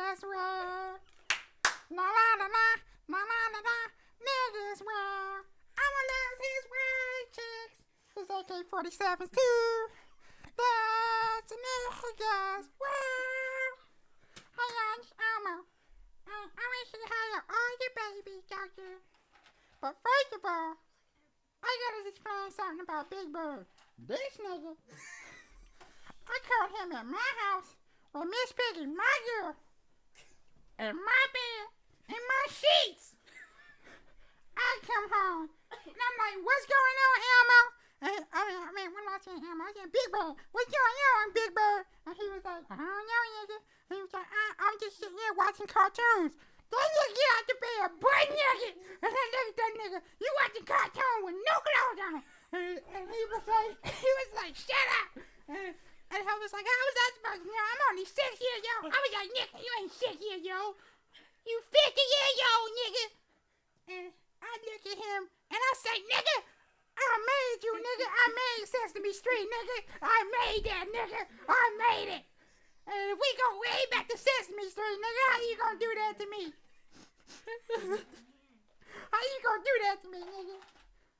niggas rap. La la la la, la la la la, niggas rap. I'ma lose his white chicks. His AK-47s too. That's a niggas rap. Hey, Elmo. I wish you had all your babies out there. But first of all, I gotta explain something about Big Bird. This nigga, I caught him at my house with Miss Piggy, my girl, in my bed, in my sheets. I come home, and I'm like, what's going on, Elmo? And I mean, when I said Elmo, I said, Big Bird, what's going on, Big Bird? And he was like, I don't know, nigga. He was like, I'm just sitting here watching cartoons. That nigga get out the bed, butt naked. And I look at that nigga, you watching cartoons with no clothes on. And he was like, shut up. And I was like, how was I supposed to know? I'm only 6 years old. I was like, nigga, you ain't 6 years old. You 50 years old, nigga. And I look at him, and I say, nigga, I made you, nigga. I made Sesame Street, nigga. I made that, nigga. I made it. And if we go way back to Sesame Street, nigga, how you gonna do that to me? How you gonna do that to me, nigga?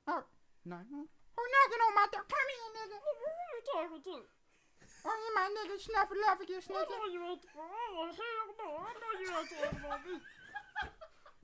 Oh, no. Who knocking on my door? Come in, nigga. Who are you talking to? Oh, you my nigga Snuffaluffagus, nigga. I know you ain't hell no. I know you ain't talking about me.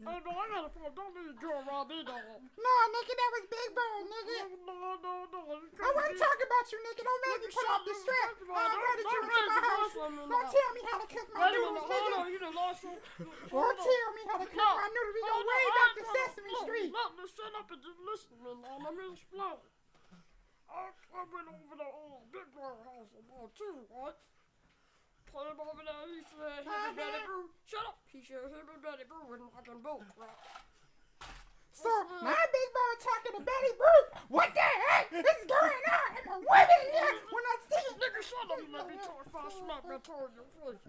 Hey, no, I got a phone. Don't need to go around me, dog. No, nigga, that was Big Bird, nigga. No. I wasn't talking about you, nigga. Don't make me pull off the strap. I'm ready to my house. Don't tell me how to cook my noodles, nigga. Hold on, you done lost your... Don't tell me how to cook my noodles. We go way back to Sesame Street. Look, shut up and just listen, man. Let me explain. I went over to Big Bird house about 2, right? Put him over there, he said, him and Betty Boo. Shut up! He said, him and Betty Boo and I can both, right? So, my Big Bird talking to Betty Boo. What the heck is going on? And the women here, when I see it. Nigga, shut up and let me talk if I smack my toe in your face.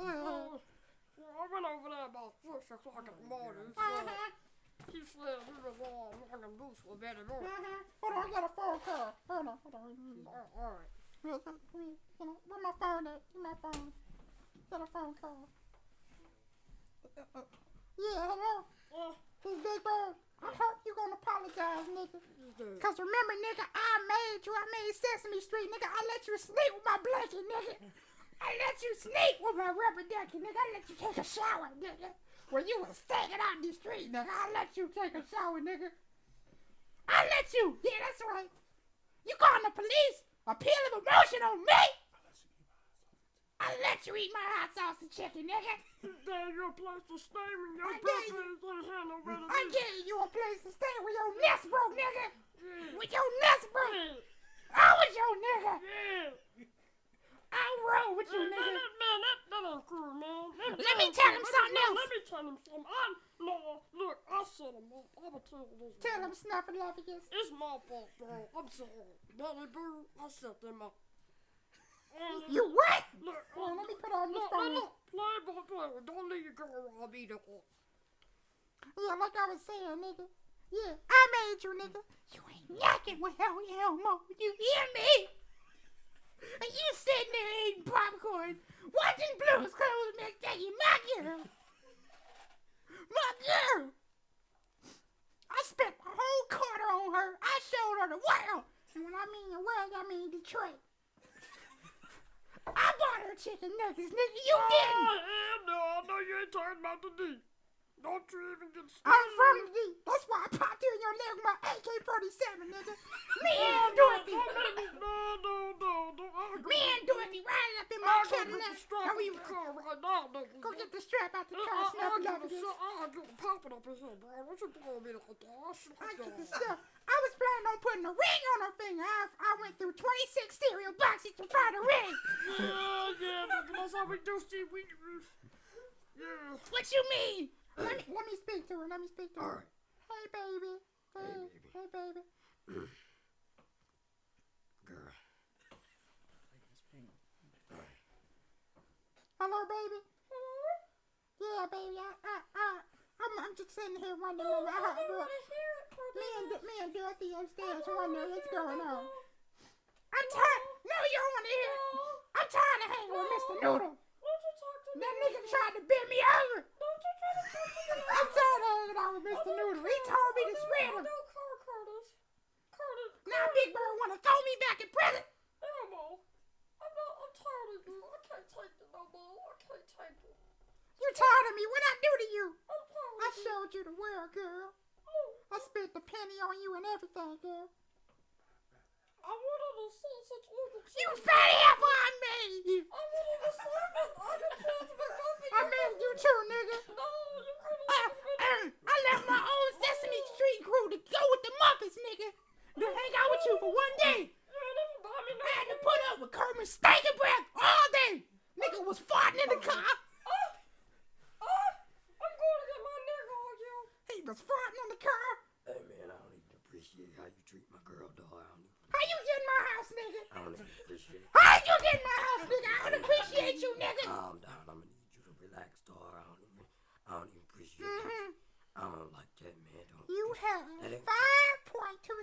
I went over there about 6 o'clock in the morning. He said he was knocking boots with Betty Boo. Hold on, I got a phone call. Hold on. All right. Where my phone at? Where my phone? Got a phone call. Yeah, hello? This Big Bird. I hope you gonna apologize, nigga. Cause remember, nigga, I made you. I made Sesame Street, nigga. I let you sleep with my blanket, nigga. I let you sleep with my rubber ducky, nigga. I let you take a shower, nigga. When you was taking out the street, nigga. I let you take a shower, nigga. I let you. Yeah, that's right. You calling the police? Appeal of emotion on me? I let you eat my hot sauce and chicken, nigga. There's your place to stay when your puppies ain't handle better. I gave you a place to stay with your nest broke, nigga. Yeah. With your nest broke. Yeah. I was your nigga. Yeah. I roll with you, nigga. Man, that ain't cool, man. Let me tell him something else. Let me tell him something. Look, I set him up. I'ma tell him this. Tell him Snuffaluffagus. It's my fault, bro. I'm sorry. Betty Boo, I set them up. You what? Look, let me put on this phone. Look, play. Don't leave your girl around me, though. Yeah, like I was saying, nigga. Yeah, I made you, nigga. You ain't knocking with Elmo. You hear me? And you sitting there eating popcorn, watching Blue's Clues, Miss Piggy, my girl. My girl. I spent a whole quarter on her. I showed her the world. And when I mean the world, I mean Detroit. I bought her chicken nuggets, nigga. You didn't. No, I know you ain't talking about the D. Don't you even get started. I'm from the D. That's why I popped you in your leg with my AK-47, nigga. Me and Dorothy. No. Me and Dorothy riding up in my Cadillac. Strap in the car right now, nigga. Go get the strap out the car, Snuffaluffagus. I'll get popping up in here, bro. What you doing me like that? I get the stuff. I was planning on putting a ring on her finger. I went through 26 cereal boxes to find a ring. Yeah, that's how we do, Steve. Yeah. What you mean? Let me speak to her. All right. Hey, baby. Hey, baby. Girl. Hello, baby. Hello? Yeah, baby. I'm just sitting here wondering what my heart doing. Me and Dorothy upstairs wondering what's going on. I'm tired. No, you don't want to hear. I'm tired of hanging with Mr. Noodle. Why don't you talk to That nigga tried to bend me over. Don't you try to talk to me. I'm tired of hanging out with Mr. Noodle. He told me to spread him. Don't call Curtis. Curtis. Now Big Bird want to throw me back in prison. Elmo. I'm tired of you. I can't take it no more. I can't take it. You tired of me? What I do to you? I'm tired I of you. showed you the world, girl. I spent the penny on you and everything, girl. I wanted to see such little You fatty apple, I made you. I wanted to see it. I didn't plan to be bumping I made you too, nigga. No, you couldn't. I left my own Sesame Street crew to go with the Muppets, nigga. To hang out with you for one day. You ain't never buy me no I had to put up with Kermit's stinking breath all day. Nigga was farting in the car. I'm going to get my nigga on you. He was farting in the car. Hey man, I don't even appreciate how you treat my girl, dog. How you get in my house, nigga? I don't even appreciate it. How you get in my house, nigga? I don't appreciate you, nigga. Calm down. I'm gonna need you to relax, dog. I don't even appreciate it. I don't like that, man. You have 5.2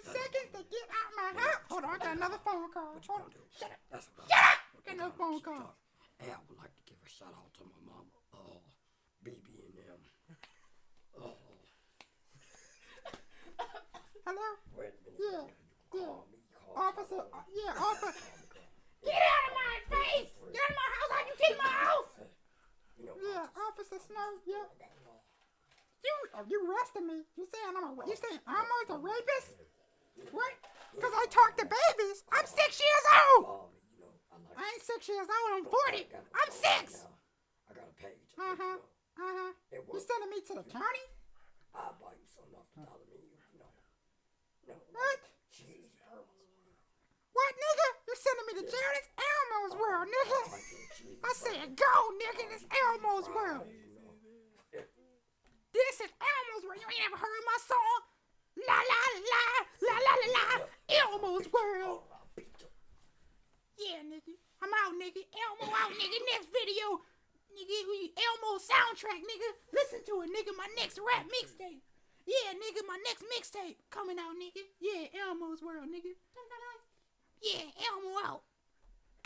seconds to get out my house. Hold on, I got another phone call. What you gonna do? Shut up. That's what Shut up. I'm Got another phone call. Hey, I would like to give a shout out to my mama, BB and them. Hello? Wait a minute. Yeah. You can call me. Officer. Officer. Get out of my face. Get out of my house. How you get in my house? Yeah, Officer Snow. Yeah. You arrested me. You saying I'm a rapist? What? Because I talk to babies. I'm 6 years old. I ain't 6 years old. I'm 40. I'm 6. I got a page. You sending me to the county? I'll buy you something off the dollar menu. No. What? Jeez, What, nigga? You sending me to jail? It's Elmo's world, nigga. I said go, nigga. It's Elmo's world. This is Elmo's world. You ain't ever heard my song? La la la la la la la. Elmo's world. Yeah, nigga. I'm out, nigga. Elmo out, nigga. Next video, nigga. Elmo soundtrack, nigga. Listen to it, nigga. My next rap mixtape. Yeah, nigga. My next mixtape coming out, nigga. Yeah, Elmo's world, nigga. Yeah, Elmo out.